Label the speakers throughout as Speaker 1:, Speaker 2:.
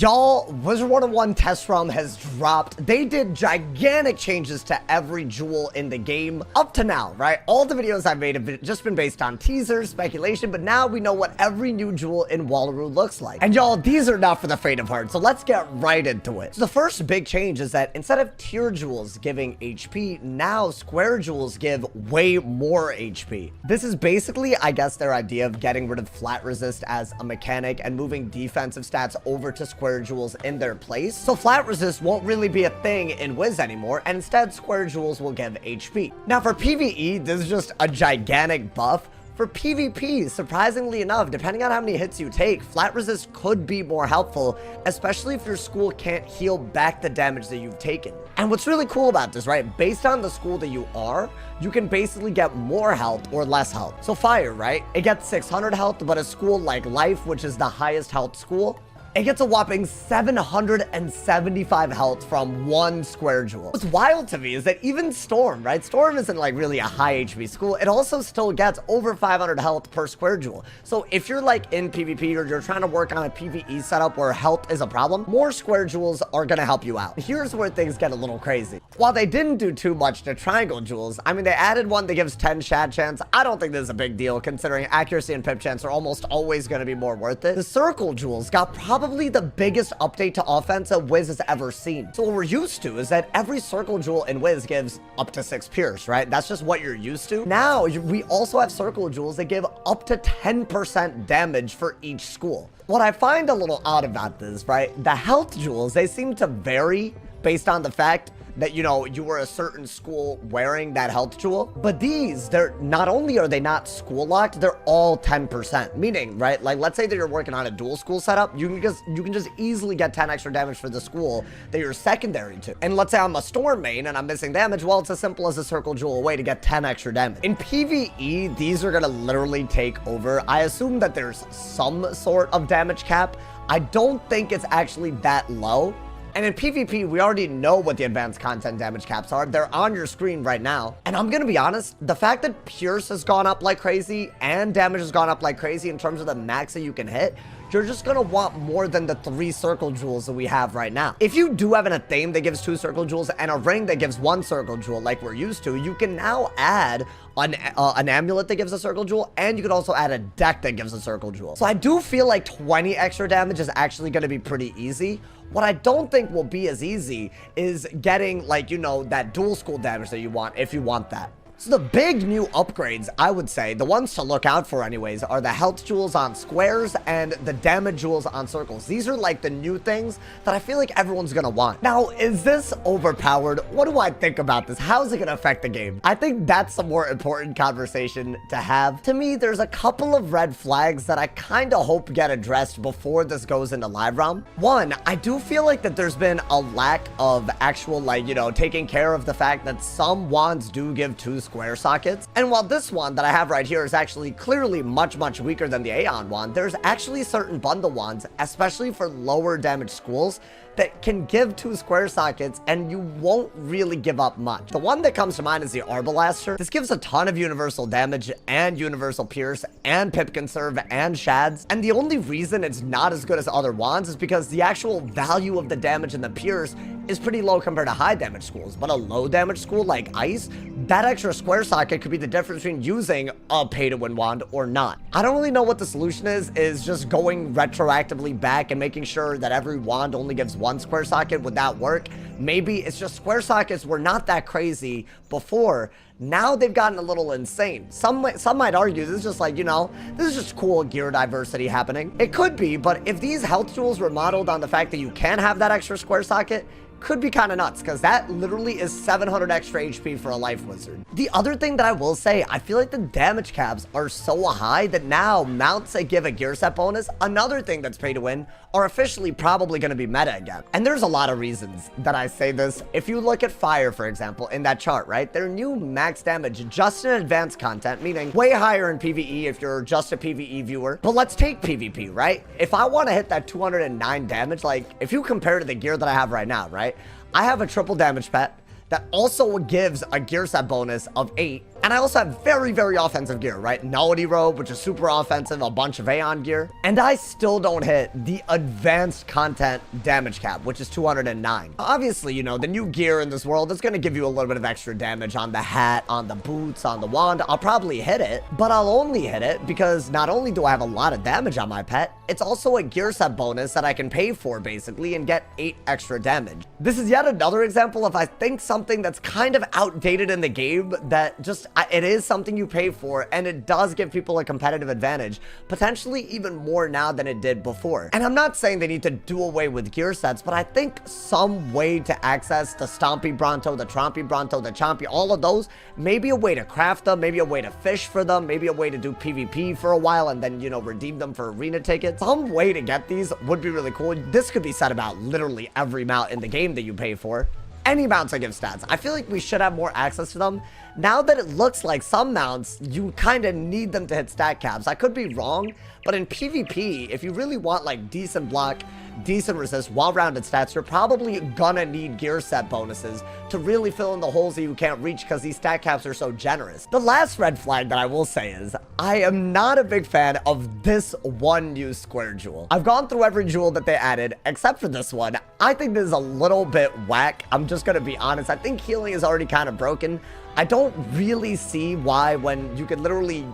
Speaker 1: Y'all, Wizard101 test ROM has dropped. They did gigantic changes to every jewel in the game up to now, right? All the videos I've made have just been based on teasers, speculation, but now we know what every new jewel in Wallaru looks like. And y'all, these are not for the faint of heart, so let's get right into it. So the first big change is that instead of tier jewels giving HP, now square jewels give way more HP. This is basically, I guess, their idea of getting rid of flat resist as a mechanic and moving defensive stats over to square jewels in their place. So flat resist won't really be a thing in Wiz anymore, and instead square jewels will give HP. Now for PvE, this is just a gigantic buff. For PvP, surprisingly enough, depending on how many hits you take, flat resist could be more helpful, especially if your school can't heal back the damage that you've taken. And what's really cool about this, right? Based on the school that you are, you can basically get more health or less health. So fire, right? It gets 600 health, but a school like life, which is the highest health school, it gets a whopping 775 health from one square jewel. What's wild to me is that even Storm, right? Storm isn't like really a high HP school. It also still gets over 500 health per square jewel. So if you're like in PvP or you're trying to work on a PvE setup where health is a problem, more square jewels are gonna help you out. Here's where things get a little crazy. While they didn't do too much to triangle jewels, I mean, they added one that gives 10 shad chance. I don't think this is a big deal considering accuracy and pip chance are almost always gonna be more worth it. The circle jewels got probably the biggest update to offense that Wiz has ever seen. So what we're used to is that every circle jewel in Wiz gives up to 6 pierce, right? That's just what you're used to. Now, we also have circle jewels that give up to 10% damage for each school. What I find a little odd about this, right? The health jewels, they seem to vary based on the fact that, you know, you were a certain school wearing that health jewel. But these, they're not only are they not school locked, they're all 10%. Meaning, right, like let's say that you're working on a dual school setup, you can just easily get 10 extra damage for the school that you're secondary to. And let's say I'm a Storm main and I'm missing damage, well, it's as simple as a circle jewel away to get 10 extra damage. In PvE, these are gonna literally take over. I assume that there's some sort of damage cap. I don't think it's actually that low. And in PvP, we already know what the advanced content damage caps are. They're on your screen right now. And I'm gonna be honest, the fact that Pierce has gone up like crazy and damage has gone up like crazy in terms of the max that you can hit, you're just gonna want more than the 3 circle jewels that we have right now. If you do have an Athame that gives 2 circle jewels and a ring that gives 1 circle jewel like we're used to, you can now add an amulet that gives a circle jewel, and you could also add a deck that gives a circle jewel. So I do feel like 20 extra damage is actually gonna be pretty easy. What I don't think will be as easy is getting, like, you know, that dual school damage that you want, if you want that. So the big new upgrades, I would say, the ones to look out for anyways, are the health jewels on squares and the damage jewels on circles. These are like the new things that I feel like everyone's gonna want. Now, is this overpowered? What do I think about this? How is it gonna affect the game? I think that's a more important conversation to have. To me, there's a couple of red flags that I kind of hope get addressed before this goes into live realm. One, I do feel like that there's been a lack of actual, like, you know, taking care of the fact that some wands do give 2 square sockets. And while this one that I have right here is actually clearly much weaker than the Aeon wand, there's actually certain bundle wands, especially for lower damage schools, that can give 2 square sockets and you won't really give up much. The one that comes to mind is the Arbalaster. This gives a ton of universal damage and universal pierce and pip conserve and shads. And the only reason it's not as good as other wands is because the actual value of the damage and the pierce is pretty low compared to high damage schools. But a low damage school like Ice, that extra square socket could be the difference between using a pay to win wand or not. I don't really know what the solution is just going retroactively back and making sure that every wand only gives 1 square socket. Would that work? Maybe. It's just square sockets were not that crazy before. Now they've gotten a little insane. Some might argue this is just like, you know, this is just cool gear diversity happening. It could be, but if these health jewels were modeled on the fact that you can have that extra square socket, could be kind of nuts, because that literally is 700 extra HP for a life wizard. The other thing that I will say, I feel like the damage caps are so high that now mounts that give a gear set bonus, another thing that's pay to win, are officially probably going to be meta again. And there's a lot of reasons that I say this. If you look at fire, for example, in that chart, right, their new max damage just in advanced content, meaning way higher in PvE if you're just a PvE viewer. But let's take PvP, right? If I want to hit that 209 damage, like if you compare to the gear that I have right now, right, I have a triple damage pet that also gives a gear set bonus of 8 And I also have very, very offensive gear, right? Nullity Robe, which is super offensive, a bunch of Aeon gear. And I still don't hit the advanced content damage cap, which is 209. Obviously, you know, the new gear in this world is going to give you a little bit of extra damage on the hat, on the boots, on the wand. I'll probably hit it, but I'll only hit it because not only do I have a lot of damage on my pet, it's also a gear set bonus that I can pay for basically and get 8 extra damage. This is yet another example of, I think, something that's kind of outdated in the game that just, it is something you pay for and it does give people a competitive advantage, potentially even more now than it did before. And I'm not saying they need to do away with gear sets, but I think some way to access the Stompy Bronto, the Trompy Bronto, the Chompy, all of those, maybe a way to craft them, maybe a way to fish for them, maybe a way to do PvP for a while and then, you know, redeem them for arena tickets. Some way to get these would be really cool. This could be said about literally every mount in the game that you pay for. Any mounts that give stats. I feel like we should have more access to them. Now that it looks like some mounts, you kind of need them to hit stat caps. I could be wrong, but in PvP, if you really want like decent block, decent resist, well-rounded stats, you're probably gonna need gear set bonuses to really fill in the holes that you can't reach because these stat caps are so generous. The last red flag that I will say is I am not a big fan of this one new square jewel. I've gone through every jewel that they added except for this one. I think this is a little bit whack. I'm just gonna be honest. I think healing is already kind of broken. I don't really see why, when you could literally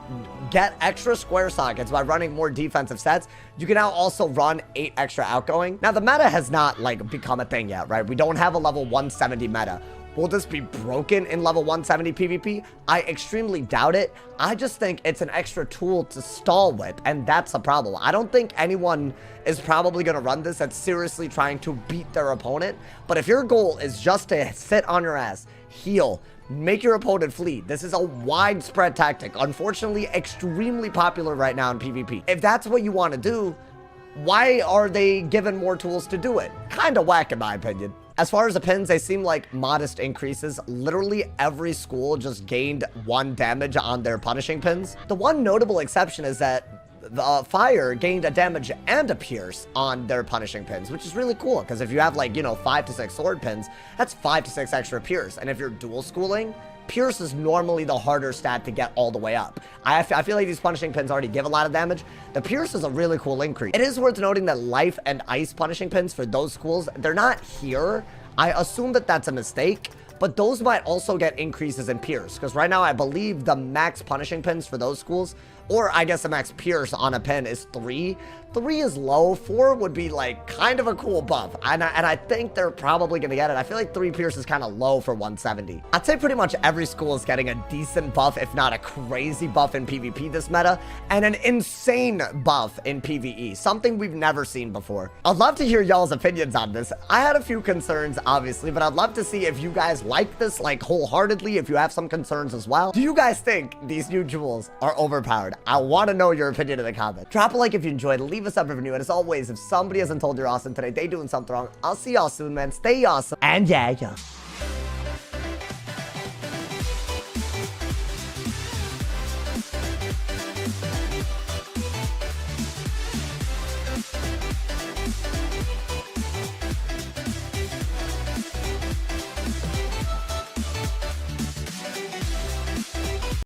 Speaker 1: get extra square sockets by running more defensive sets, you can now also run 8 extra outgoing. Now, the meta has not, like, become a thing yet, right? We don't have a level 170 meta. Will this be broken in level 170 PvP? I extremely doubt it. I just think it's an extra tool to stall with, and that's a problem. I don't think anyone is probably going to run this that's seriously trying to beat their opponent. But if your goal is just to sit on your ass, heal, make your opponent flee, this is a widespread tactic. Unfortunately, extremely popular right now in PvP. If that's what you want to do, why are they given more tools to do it? Kind of whack in my opinion. As far as the pins, they seem like modest increases. Literally every school just gained 1 damage on their punishing pins. The one notable exception is that the fire gained a damage and a pierce on their punishing pins, which is really cool because if you have, like, you know, 5 to 6 sword pins, that's 5 to 6 extra pierce. And if you're dual schooling, pierce is normally the harder stat to get all the way up. I feel like these punishing pins already give a lot of damage. The pierce is a really cool increase. It is worth noting that life and ice punishing pins for those schools, they're not here. I assume that that's a mistake, but those might also get increases in pierce because right now I believe the max punishing pins for those schools, or I guess the max pierce on a pin, is 3. 3 is low. 4 would be like kind of a cool buff, and I think they're probably gonna get it. I feel like 3 pierce is kind of low for 170. I'd say pretty much every school is getting a decent buff, if not a crazy buff in PvP this meta, and an insane buff in PvE, something we've never seen before. I'd love to hear y'all's opinions on this. I had a few concerns, obviously, but I'd love to see if you guys like this, like, wholeheartedly, if you have some concerns as well. Do you guys think these new jewels are overpowered? I want to know your opinion in the comments. Drop a like if you enjoyed, leave us up if you're new, and as always, if somebody hasn't told you're awesome today, they doing something wrong. I'll see y'all soon, man. Stay awesome, and yeah.